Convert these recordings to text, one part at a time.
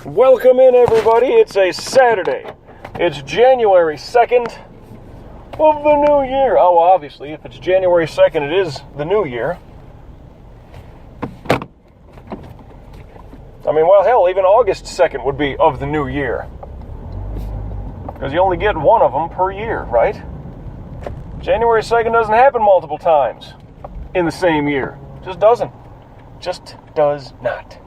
Welcome in, everybody. It's a Saturday. It's January 2nd of the new year. Oh, obviously, if it's January 2nd, it is the new year. I mean, well, hell, even August 2nd would be of the new year. Because you only get one of them per year, right? January 2nd doesn't happen multiple times in the same year. Just doesn't. Just does not.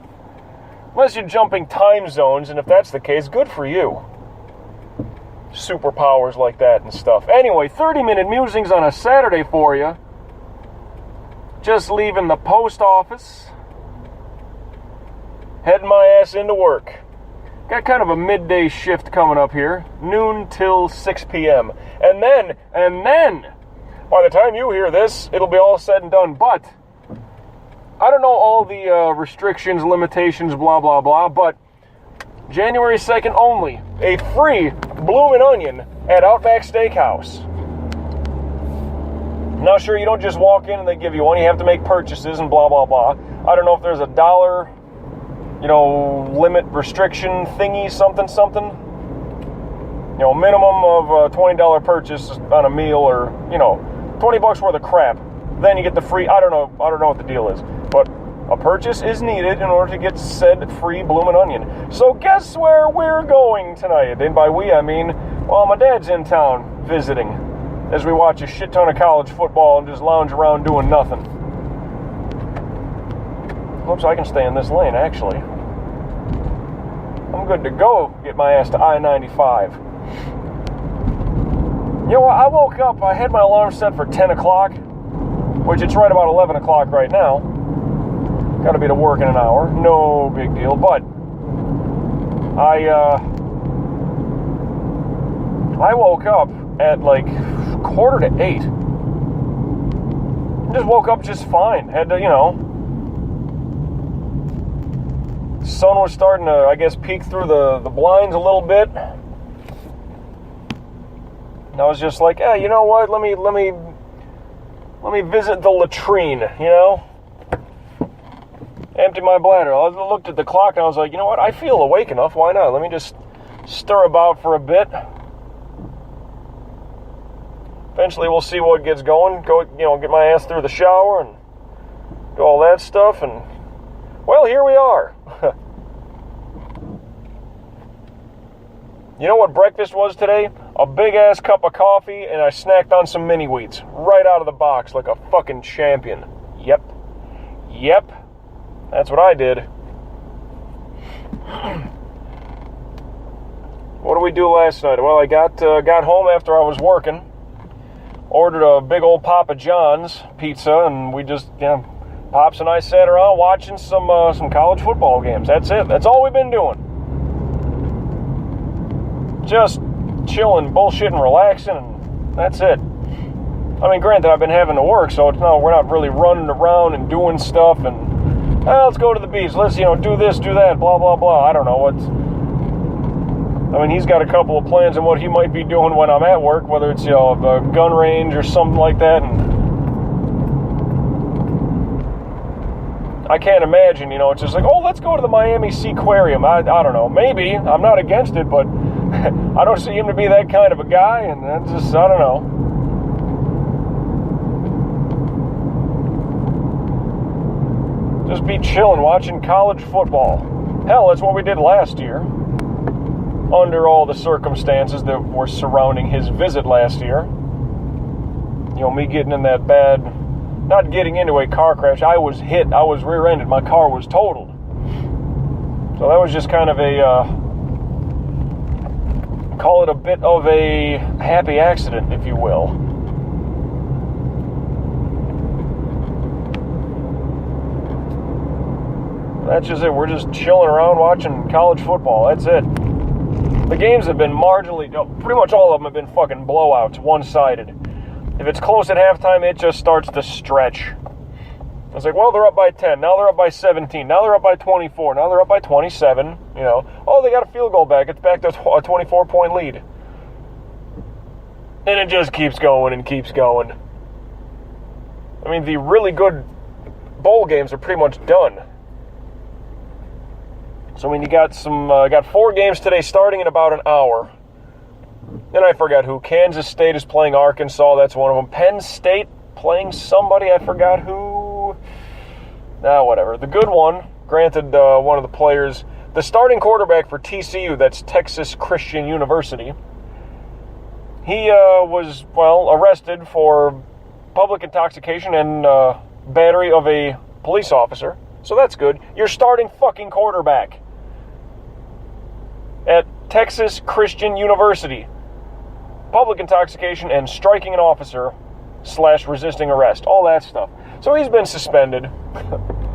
Unless you're jumping time zones, and if that's the case, good for you. Superpowers like that and stuff. Anyway, 30-minute musings on a Saturday for you. Just leaving the post office. Heading my ass into work. Got kind of a midday shift coming up here. Noon till 6 p.m. And then, by the time you hear this, it'll be all said and done. But I don't know all the restrictions, limitations, blah, blah, blah, but January 2nd only, a free Bloomin' Onion at Outback Steakhouse. Now, sure, you don't just walk in and they give you one. You have to make purchases and blah, blah, blah. I don't know if there's a dollar, limit restriction thingy, something. Minimum of a $20 purchase on a meal or, $20 worth of crap. Then you get the free, I don't know what the deal is. But a purchase is needed in order to get said free Bloomin' Onion. So guess where we're going tonight? And by we, I mean, well, my dad's in town visiting as we watch a shit ton of college football and just lounge around doing nothing. Oops, I can stay in this lane, actually. I'm good to go get my ass to I-95. You know what, I woke up, I had my alarm set for 10 o'clock, which it's right about 11 o'clock right now. Got to be to work in an hour. No big deal. But I woke up at like 7:45. Just woke up just fine. Had to, sun was starting to, I guess, peek through the blinds a little bit. And I was just like, hey, you know what? Let me visit the latrine, Empty my bladder. I looked at the clock and I was like, you know what? I feel awake enough. Why not? Let me just stir about for a bit. Eventually we'll see what gets going. Go, get my ass through the shower and do all that stuff. And, well, here we are. You know what breakfast was today? A big-ass cup of coffee, and I snacked on some mini-wheats right out of the box like a fucking champion. Yep. That's what I did. What did we do last night? Well, I got home after I was working, ordered a big old Papa John's pizza, and we just, Pops and I sat around watching some college football games. That's it. That's all we've been doing. Just chilling, bullshitting, relaxing, and that's it. I mean, granted, I've been having to work, so we're not really running around and doing stuff, and let's go to the beach, let's, do this, do that, blah, blah, blah. I don't know he's got a couple of plans on what he might be doing when I'm at work, whether it's, a gun range or something like that, and I can't imagine, it's just like, let's go to the Miami Seaquarium. I don't know, maybe, I'm not against it, but I don't see him to be that kind of a guy, and that's just, I don't know. Just be chilling, watching college football. Hell, that's what we did last year. Under all the circumstances that were surrounding his visit last year. Me getting in that bad, not getting into a car crash. I was hit, I was rear-ended, my car was totaled. So that was just kind of call it a bit of a happy accident, if you will. That's just it. We're just chilling around watching college football. That's it. The games have been marginally, pretty much all of them have been fucking blowouts, one-sided. If it's close at halftime, it just starts to stretch. It's like, well, they're up by 10. Now they're up by 17. Now they're up by 24. Now they're up by 27. Oh, they got a field goal back. It's back to a 24-point lead. And it just keeps going and keeps going. I mean, the really good bowl games are pretty much done. So, I mean, you got got 4 games today starting in about an hour. And I forgot who. Kansas State is playing Arkansas. That's one of them. Penn State playing somebody. I forgot who. Whatever. The good one, granted, one of the players, the starting quarterback for TCU, that's Texas Christian University, he was, arrested for public intoxication and battery of a police officer. So that's good. Your starting fucking quarterback at Texas Christian University. Public intoxication and striking an officer / resisting arrest. All that stuff. So he's been suspended,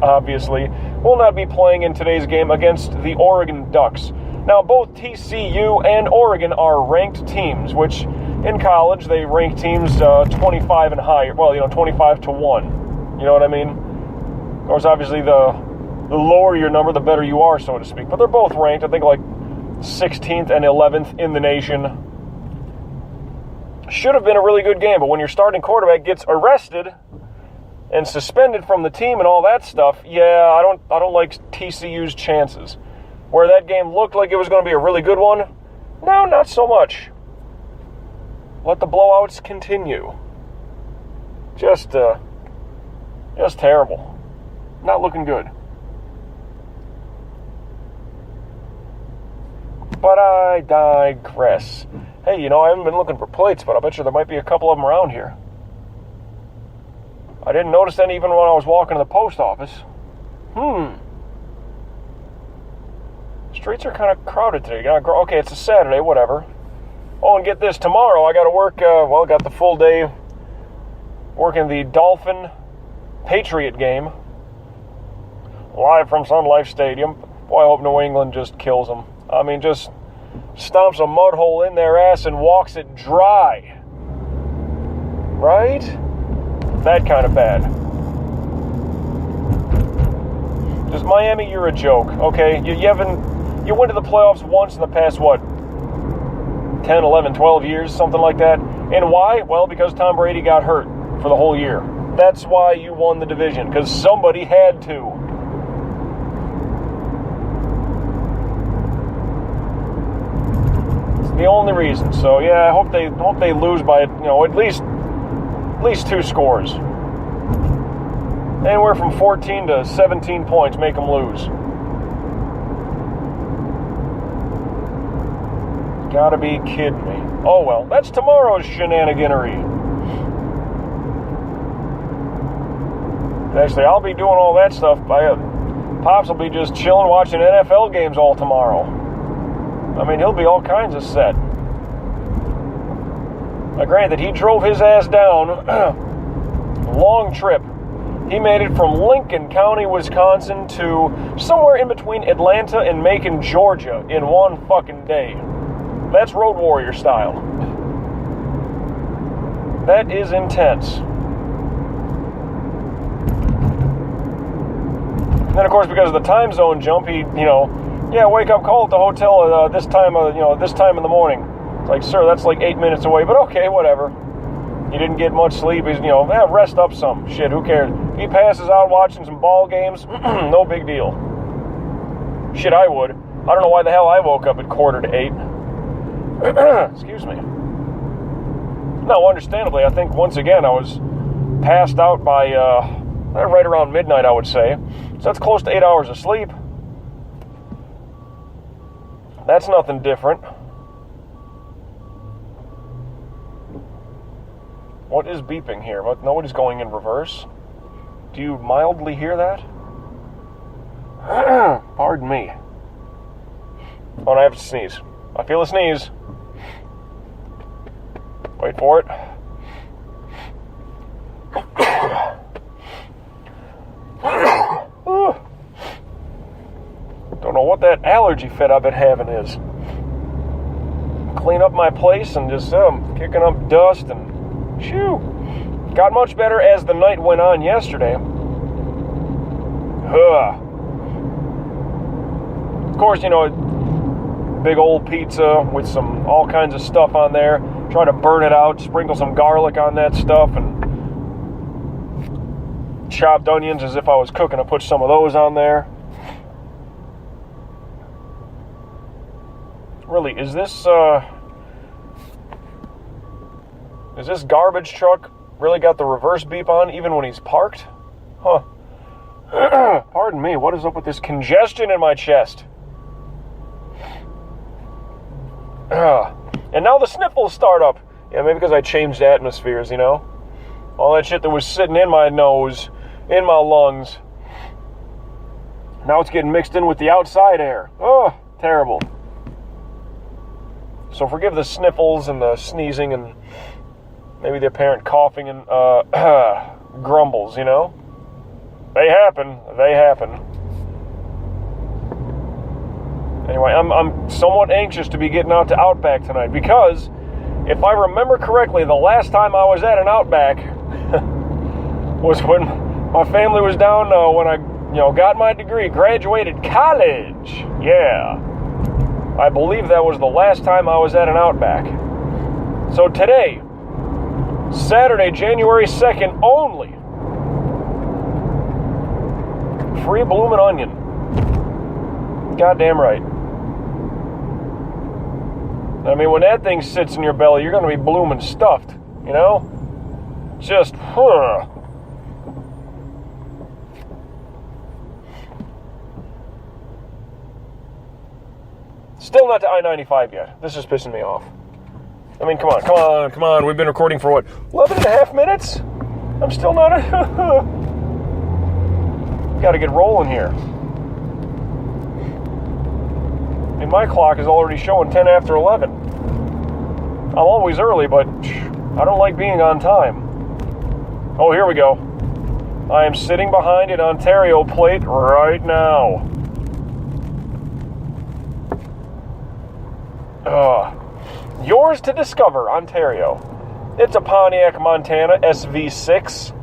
obviously. Will not be playing in today's game against the Oregon Ducks. Now, both TCU and Oregon are ranked teams, which in college they rank teams 25 and higher. Well, 25 to 1. You know what I mean? Of course, obviously, the lower your number, the better you are, so to speak. But they're both ranked, I think, like 16th and 11th in the nation. Should have been a really good game, but when your starting quarterback gets arrested and suspended from the team and all that stuff, I don't like TCU's chances. Where that game looked like it was going to be a really good one, no, not so much. Let the blowouts continue. Just terrible. Not looking good. But I digress. Hey, I haven't been looking for plates, but I bet you there might be a couple of them around here. I didn't notice any even when I was walking to the post office. Streets are kind of crowded today. Okay, it's a Saturday, whatever. Oh, and get this, tomorrow I got to work, got the full day working the Dolphin-Patriot game. Live from Sun Life Stadium. Boy, I hope New England just kills them. I mean, just stomps a mud hole in their ass and walks it dry. Right? That kind of bad. Just Miami, you're a joke, okay? You went to the playoffs once in the past, 10, 11, 12 years, something like that. And why? Well, because Tom Brady got hurt for the whole year. That's why you won the division, because somebody had to. The only reason. So I hope they lose by at least 2 scores. Anywhere from 14 to 17 points, make them lose. Gotta be kidding me. Oh well, that's tomorrow's shenaniganery. Actually, I'll be doing all that stuff. Pops will be just chilling watching NFL games all tomorrow. I mean, he'll be all kinds of set. Now, granted, he drove his ass down. Long trip. He made it from Lincoln County, Wisconsin to somewhere in between Atlanta and Macon, Georgia in one fucking day. That's Road Warrior style. That is intense. And then, of course, because of the time zone jump, he, wake up, call at the hotel this time in the morning. It's like, sir, that's like 8 minutes away, but okay, whatever. He didn't get much sleep. He's, rest up some. Shit, who cares? If he passes out watching some ball games, no big deal. Shit, I would. I don't know why the hell I woke up at 7:45. Excuse me. No, understandably, I think once again I was passed out by right around midnight, I would say. So that's close to 8 hours of sleep. That's nothing different. What is beeping here? Nobody's going in reverse. Do you mildly hear that? Pardon me. Oh, and I have to sneeze. I feel a sneeze. Wait for it. Don't know what that allergy fit I've been having is. Clean up my place and just kicking up dust and shoo. Got much better as the night went on yesterday. Of course, big old pizza with all kinds of stuff on there. Try to burn it out, sprinkle some garlic on that stuff, and chopped onions as if I was cooking. I put some of those on there. Really, is this garbage truck really got the reverse beep on even when he's parked? Huh. Pardon me, what is up with this congestion in my chest? And now the sniffles start up. Yeah, maybe because I changed atmospheres, you know? All that shit that was sitting in my nose, in my lungs. Now it's getting mixed in with the outside air. Oh, terrible. So forgive the sniffles and the sneezing and maybe the apparent coughing and grumbles, you know? They happen. They happen. Anyway, I'm somewhat anxious to be getting out to Outback tonight because if I remember correctly, the last time I was at an Outback was when my family was down when I got my degree, graduated college. Yeah. I believe that was the last time I was at an Outback. So today, Saturday, January 2nd only, free Bloomin' Onion. Goddamn right. I mean, when that thing sits in your belly, you're going to be bloomin' stuffed, you know? Just, Still not to I-95 yet. This is pissing me off. I mean, come on. We've been recording for what, 11 and a half minutes? I'm still not... Gotta get rolling here. I mean, my clock is already showing 10 after 11. I'm always early, but I don't like being on time. Oh, here we go. I am sitting behind an Ontario plate right now. Yours to discover, Ontario. It's a Pontiac, Montana SV6.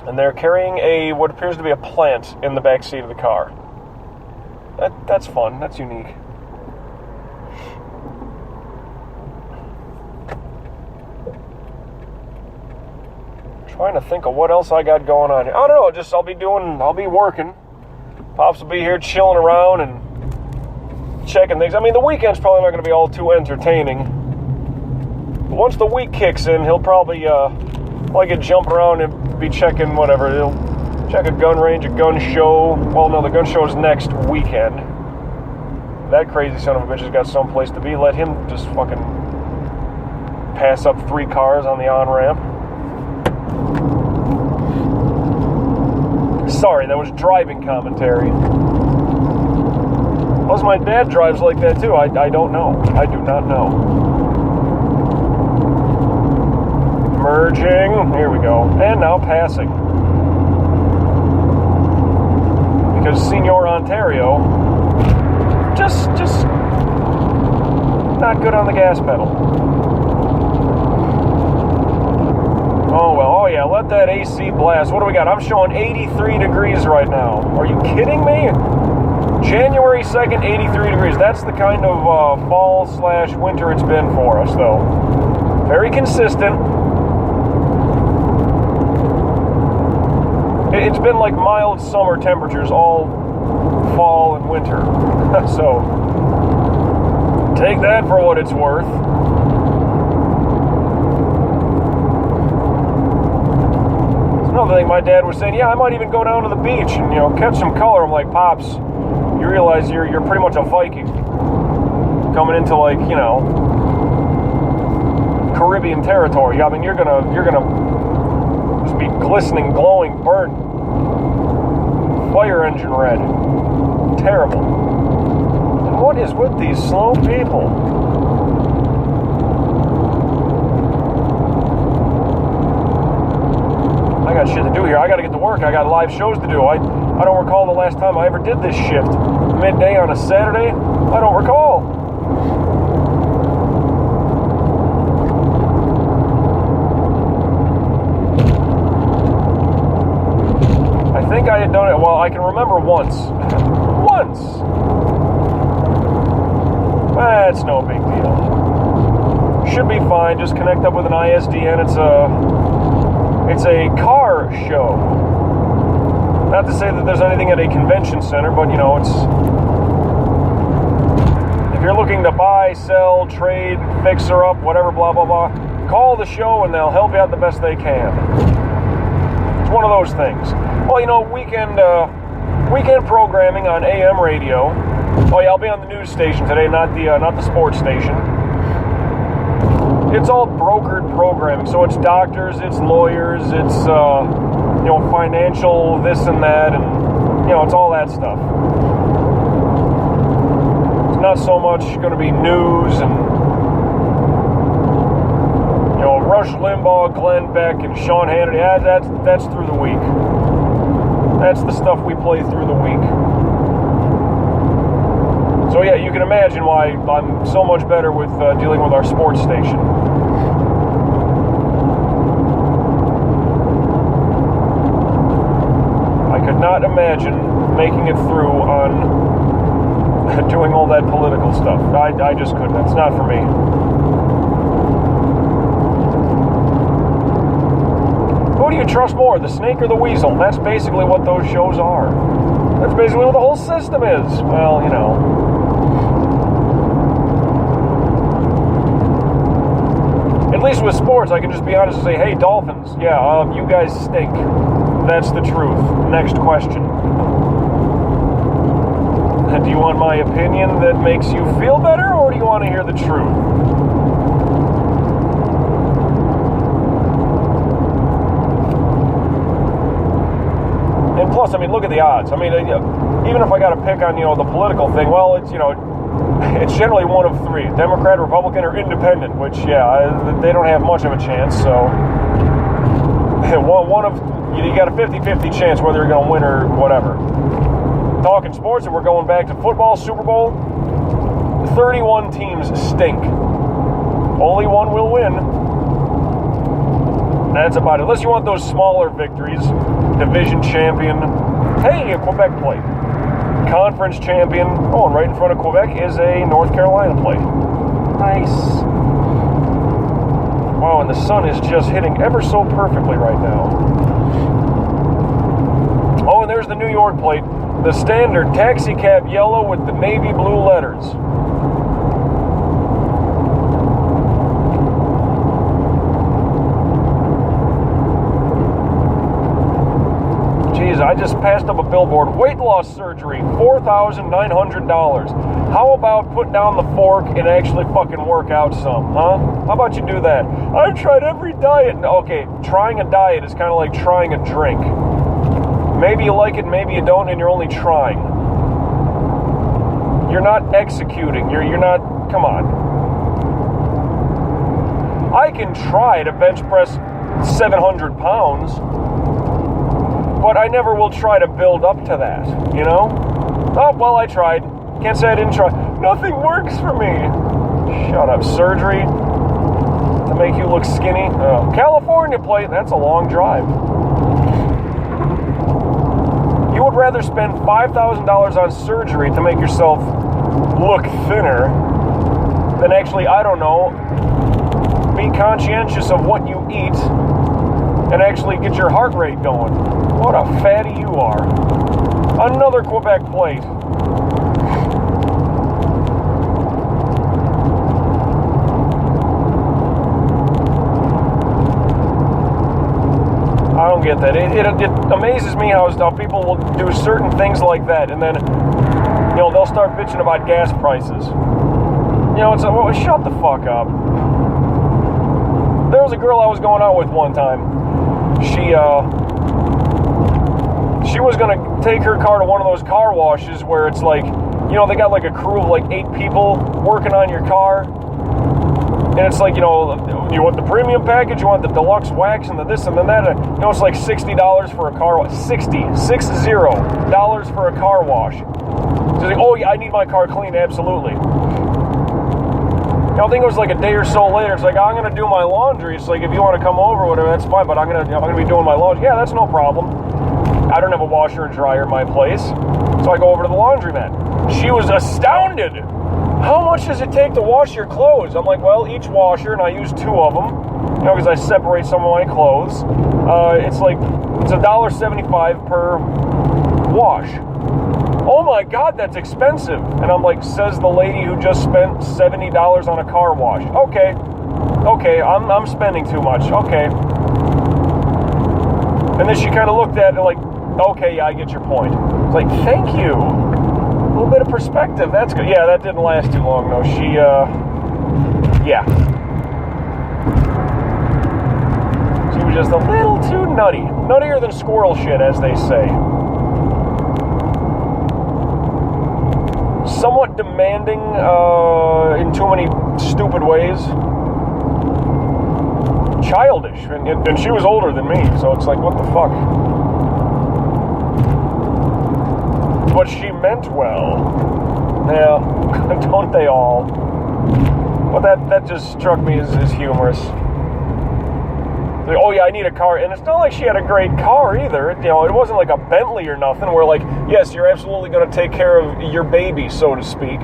And they're carrying what appears to be a plant in the back seat of the car. That's fun. That's unique. Trying to think of what else I got going on here. I don't know. I'll be working. Pops will be here chilling around and checking things. I mean, the weekend's probably not going to be all too entertaining. But once the week kicks in, he'll probably like it jumping around and be checking whatever. He'll check a gun range, a gun show. Well, no, the gun show is next weekend. That crazy son of a bitch has got someplace to be. Let him just fucking pass up 3 cars on the on-ramp. Sorry, that was driving commentary. Plus, my dad drives like that too. I don't know. I do not know. Merging. Here we go. And now passing. Because Senior Ontario just not good on the gas pedal. Oh, well. Oh, yeah. Let that AC blast. What do we got? I'm showing 83 degrees right now. Are you kidding me? January 2nd, 83 degrees. That's the kind of fall/winter it's been for us, though. Very consistent. It's been like mild summer temperatures all fall and winter. So, take that for what it's worth. Another thing my dad was saying, yeah, I might even go down to the beach and, catch some color. I'm like, Pops, you realize you're pretty much a Viking coming into Caribbean territory. I mean, you're gonna just be glistening, glowing, burnt, fire engine red. Terrible. And what is with these slow people? I got shit to do here. I got to get to work. I got live shows to do. I don't recall the last time I ever did this shift. Midday on a Saturday? I don't recall. I think I had done it. Well, I can remember once. Once! That's no big deal. Should be fine. Just connect up with an ISDN. It's a car show. Not to say that there's anything at a convention center, but, it's If you're looking to buy, sell, trade, fix her up, whatever, blah, blah, blah, call the show and they'll help you out the best they can. It's one of those things. Well, weekend programming on AM radio. Oh yeah, I'll be on the news station today, not the sports station. It's all brokered programming, so it's doctors, it's lawyers, it's financial this and that, and it's all that stuff. It's not so much going to be news and Rush Limbaugh, Glenn Beck, and Sean Hannity. That's through the week. That's the stuff we play through the week. So yeah, you can imagine why I'm so much better with dealing with our sports station. I could not imagine making it through on doing all that political stuff. I just couldn't. It's not for me. Who do you trust more, the snake or the weasel? That's basically what those shows are. That's basically what the whole system is. Well, At least with sports, I can just be honest and say, hey, Dolphins, you guys stink. That's the truth. Next question. Do you want my opinion that makes you feel better, or do you want to hear the truth? And plus, look at the odds. Even if I got to pick on, the political thing, well, it's generally one of three: Democrat, Republican, or Independent. Which, they don't have much of a chance. So, you got a 50-50 chance whether you're going to win or whatever. Talking sports, and we're going back to football, Super Bowl. 31 teams stink. Only one will win. That's about it. Unless you want those smaller victories. Division champion. Hey, a Quebec plate. Conference champion. Oh, and right in front of Quebec is a North Carolina plate. Nice. Wow, and the sun is just hitting ever so perfectly right now. Oh, and there's the New York plate. The standard taxi cab yellow with the navy blue letters. Jeez, I just passed up a billboard. Weight loss surgery, $4,900. How about put down the fork and actually fucking work out some, huh? How about you do that? I've tried every diet. Okay, trying a diet is kind of like trying a drink. Maybe you like it, maybe you don't, and you're only trying. You're not executing. You're not, come on. I can try to bench press 700 pounds, but I never will try to build up to that, Oh, well, I tried. Can't say I didn't try. Nothing works for me. Shut up. Surgery to make you look skinny. California plate, that's a long drive. You would rather spend $5,000 on surgery to make yourself look thinner than actually, be conscientious of what you eat and actually get your heart rate going. What a fatty you are. Another Quebec plate. I don't get that. It amazes me how people will do certain things like that, and then, they'll start bitching about gas prices. Shut the fuck up. There was a girl I was going out with one time. She was going to take her car to one of those car washes where it's like, they got like a crew of like 8 people working on your car. And it's like, you want the premium package, you want the deluxe wax and the this and the that. It's like $60 for a car wash. $60 for a car wash. So like, oh yeah, I need my car cleaned, absolutely. I think it was like a day or so later. It's like, I'm gonna do my laundry. It's like, if you want to come over, or whatever, that's fine. But I'm gonna be doing my laundry. Yeah, that's no problem. I don't have a washer and dryer in my place, so I go over to the laundromat. She was astounded. How much does it take to wash your clothes? I'm like, well, each washer, and I use 2 of them, because I separate some of my clothes. It's $1.75 per wash. oh my God, that's expensive. And I'm like, says the lady who just spent $70 on a car wash. Okay, I'm spending too much. Okay. And then she kind of looked at it like, okay, yeah, I get your point. It's like, thank you. A little bit of perspective. That's good. Yeah, that didn't last too long, though. She, yeah. She was just a little too nutty. Nuttier than squirrel shit, as they say. Somewhat demanding in too many stupid ways. Childish. And she was older than me, so it's like, what the fuck? But she meant well. Yeah, don't they all? But that just struck me as humorous. Like, oh yeah, I need a car. And it's not like she had a great car either. You know, it wasn't like a Bentley or nothing where like, yes, you're absolutely going to take care of your baby, so to speak.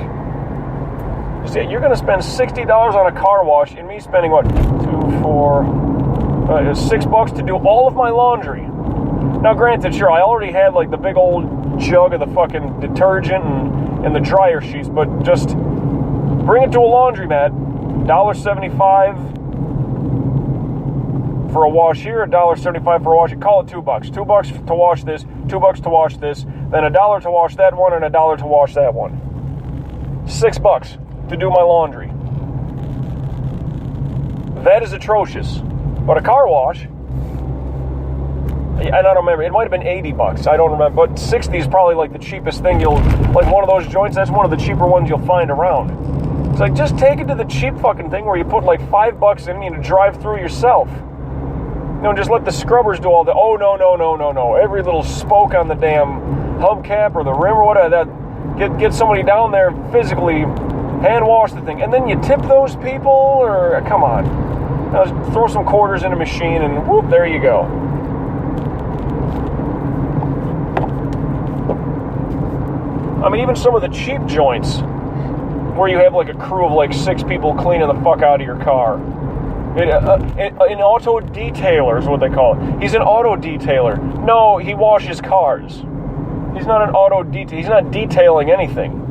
You're going to spend $60 on a car wash and me spending, what, $6 to do all of my laundry. Now, granted, sure, I already had like the big old jug of the fucking detergent and the dryer sheets, but just bring it to a laundromat, $1.75 for a wash here, $1.75 for a wash. Call it $2. $2 to wash this, $2 to wash this, then $1 to wash that one, and $1 to wash that one. $6 to do my laundry. That is atrocious. But a car wash, and I don't remember, it might have been $80. I don't remember, but 60 is probably like the cheapest thing like one of those joints, that's one of the cheaper ones you'll find around. It's like, just take it to the cheap fucking thing where you put like $5 in and you drive through yourself. You know, just let the scrubbers do all the, oh, no. Every little spoke on the damn hubcap or the rim or whatever, get somebody down there physically hand wash the thing. And then you tip those people, or, come on. Now, just throw some quarters in a machine and whoop, there you go. I mean, even some of the cheap joints where you have like a crew of like 6 people cleaning the fuck out of your car. An auto detailer is what they call it. He's an auto detailer. No, he washes cars. He's not an auto detailer. He's not detailing anything.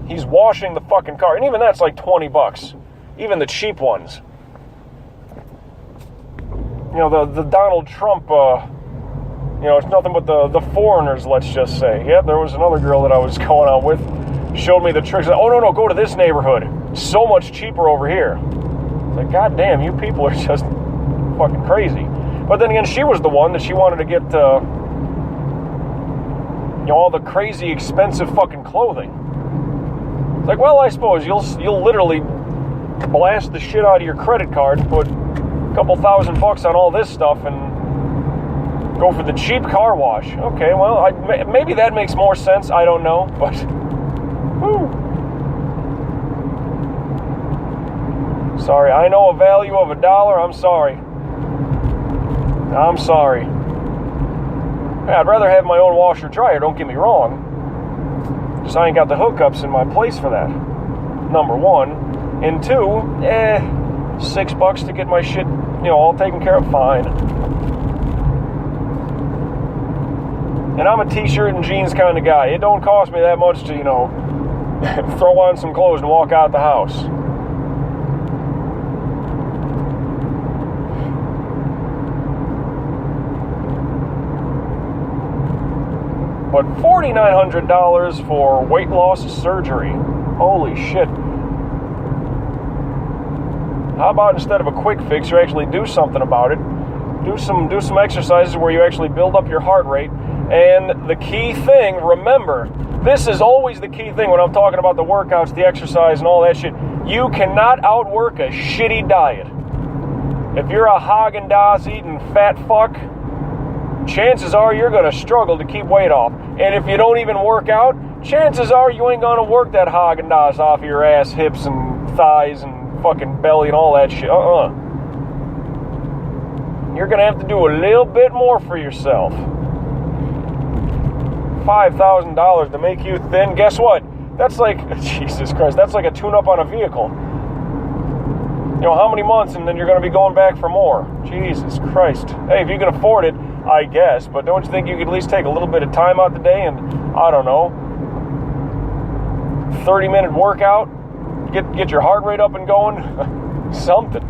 He's washing the fucking car. And even that's like $20. Even the cheap ones. You know, the Donald Trump, you know, it's nothing but the foreigners, let's just say. Yeah, there was another girl that I was going out with. Showed me the tricks. Oh, no, go to this neighborhood. So much cheaper over here. It's like, God damn, you people are just fucking crazy. But then again, she was the one that she wanted to get, you know, all the crazy expensive fucking clothing. It's like, well, I suppose you'll literally blast the shit out of your credit card and put a couple $1,000 on all this stuff and go for the cheap car wash. Okay, well, maybe that makes more sense. I don't know, but whew. Sorry, I know a value of $1. I'm sorry. I'd rather have my own washer dryer, don't get me wrong. Just I ain't got the hookups in my place for that. Number one. And two, $6 to get my shit, you know, all taken care of, fine. And I'm a t-shirt and jeans kind of guy. It don't cost me that much to, you know, throw on some clothes and walk out the house. But $4,900 for weight loss surgery. Holy shit. How about instead of a quick fix, you actually do something about it? Do some exercises where you actually build up your heart rate. And the key thing, remember, this is always the key thing when I'm talking about the workouts, the exercise, and all that shit. You cannot outwork a shitty diet. If you're a Haagen-Dazs eating fat fuck, chances are you're going to struggle to keep weight off. And if you don't even work out, chances are you ain't going to work that Haagen-Dazs off your ass, hips, and thighs, and fucking belly, and all that shit. You're going to have to do a little bit more for yourself. $5,000 to make you thin. Guess what? That's like, Jesus Christ, that's like a tune-up on a vehicle. You know, how many months and then you're going to be going back for more? Jesus Christ. Hey, if you can afford it, I guess, but don't you think you could at least take a little bit of time out the day and, I don't know, 30-minute workout, get your heart rate up and going? Something.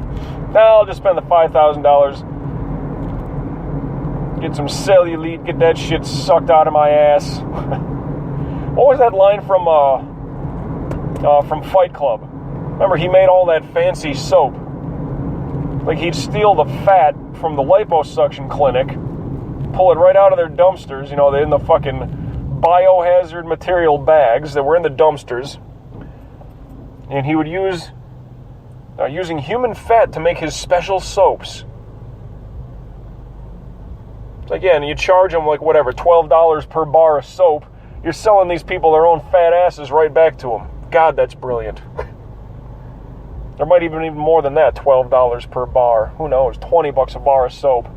Now I'll just spend the $5,000, get some cellulite, get that shit sucked out of my ass. What was that line from Fight Club? Remember, he made all that fancy soap. Like, he'd steal the fat from the liposuction clinic, pull it right out of their dumpsters, you know, in the fucking biohazard material bags that were in the dumpsters, and he would using human fat to make his special soaps. So again, you charge them like whatever, $12 per bar of soap. You're selling these people their own fat asses right back to them. God, that's brilliant. There might even more than that, $12 per bar. Who knows? $20 a bar of soap.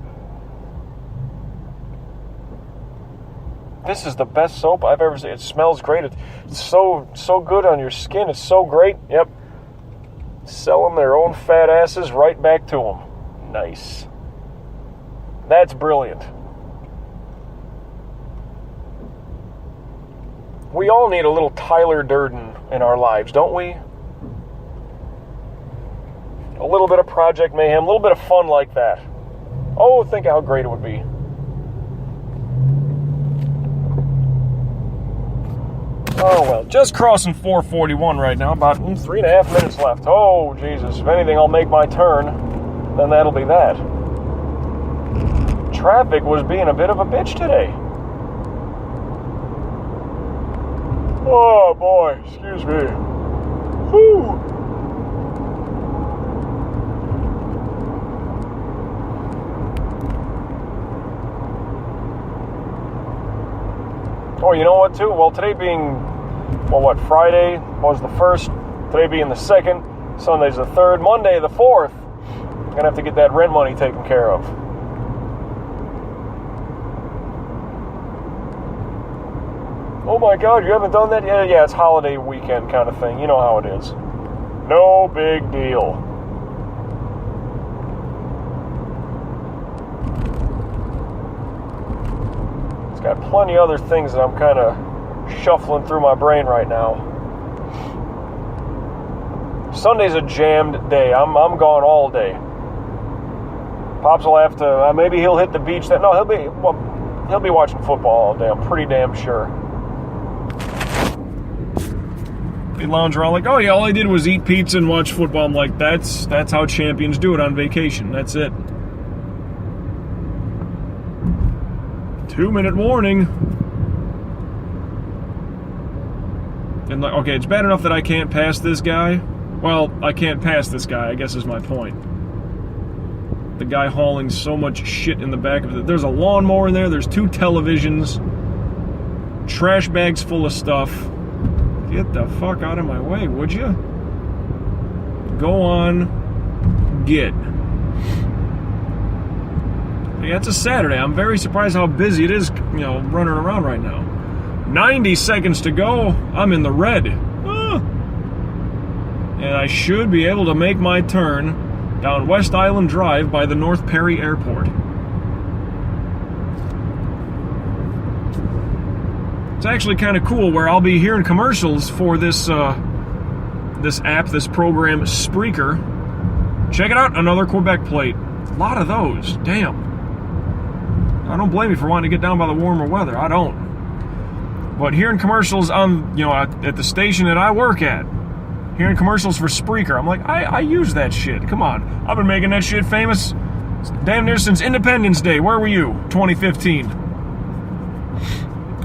This is the best soap I've ever seen. It smells great. It's so good on your skin. It's so great. Yep. Selling their own fat asses right back to them. Nice. That's brilliant. We all need a little Tyler Durden in our lives, don't we? A little bit of Project Mayhem, a little bit of fun like that. Oh, think how great it would be. Oh, well, just crossing 441 right now, about 3.5 minutes left. Oh, Jesus, if anything, I'll make my turn, then that'll be that. Traffic was being a bit of a bitch today. Oh, boy, excuse me. Whew. Oh, you know what, too? Well, today being, Friday was the 1st, today being the 2nd, Sunday's the 3rd, Monday the 4th. I'm going to have to get that rent money taken care of. Oh my God, you haven't done that yet? Yeah, it's holiday weekend kind of thing. You know how it is. No big deal. It's got plenty of other things that I'm kind of shuffling through my brain right now. Sunday's a jammed day. I'm gone all day. Pops will have to, maybe he'll hit the beach. No, he'll be watching football all day. I'm pretty damn sure. They lounge around like, oh yeah, all I did was eat pizza and watch football. I'm like, that's how champions do it on vacation. That's it. 2-minute warning. And like, okay, it's bad enough that I can't pass this guy. Well, I can't pass this guy, I guess is my point. The guy hauling so much shit in the back of it. There's a lawnmower in there, there's 2 televisions, trash bags full of stuff. Get the fuck out of my way, would you? Go on, get. Yeah, it's a Saturday. I'm very surprised how busy it is, running around right now. 90 seconds to go. I'm in the red. And I should be able to make my turn down West Island Drive by the North Perry Airport. It's actually kind of cool where I'll be hearing commercials for this app, this program, Spreaker. Check it out, another Quebec plate. A lot of those, damn. I don't blame you for wanting to get down by the warmer weather, I don't. But hearing commercials on, at the station that I work at, hearing commercials for Spreaker, I'm like, I use that shit, come on. I've been making that shit famous damn near since Independence Day. Where were you? 2015.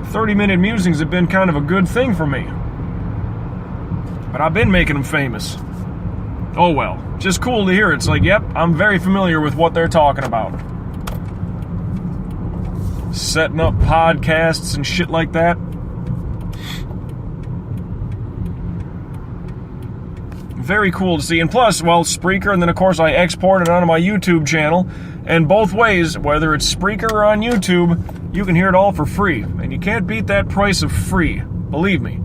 30-minute musings have been kind of a good thing for me. But I've been making them famous. Oh well, just cool to hear. It's like, yep, I'm very familiar with what they're talking about. Setting up podcasts and shit like that. Very cool to see. And plus, Spreaker, and then of course I export it onto my YouTube channel. And both ways, whether it's Spreaker or on YouTube, you can hear it all for free. And you can't beat that price of free. Believe me.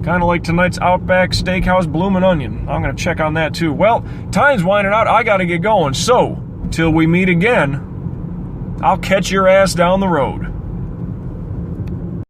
Kind of like tonight's Outback Steakhouse Bloomin' Onion. I'm going to check on that too. Well, time's winding out. I got to get going. So, till we meet again, I'll catch your ass down the road.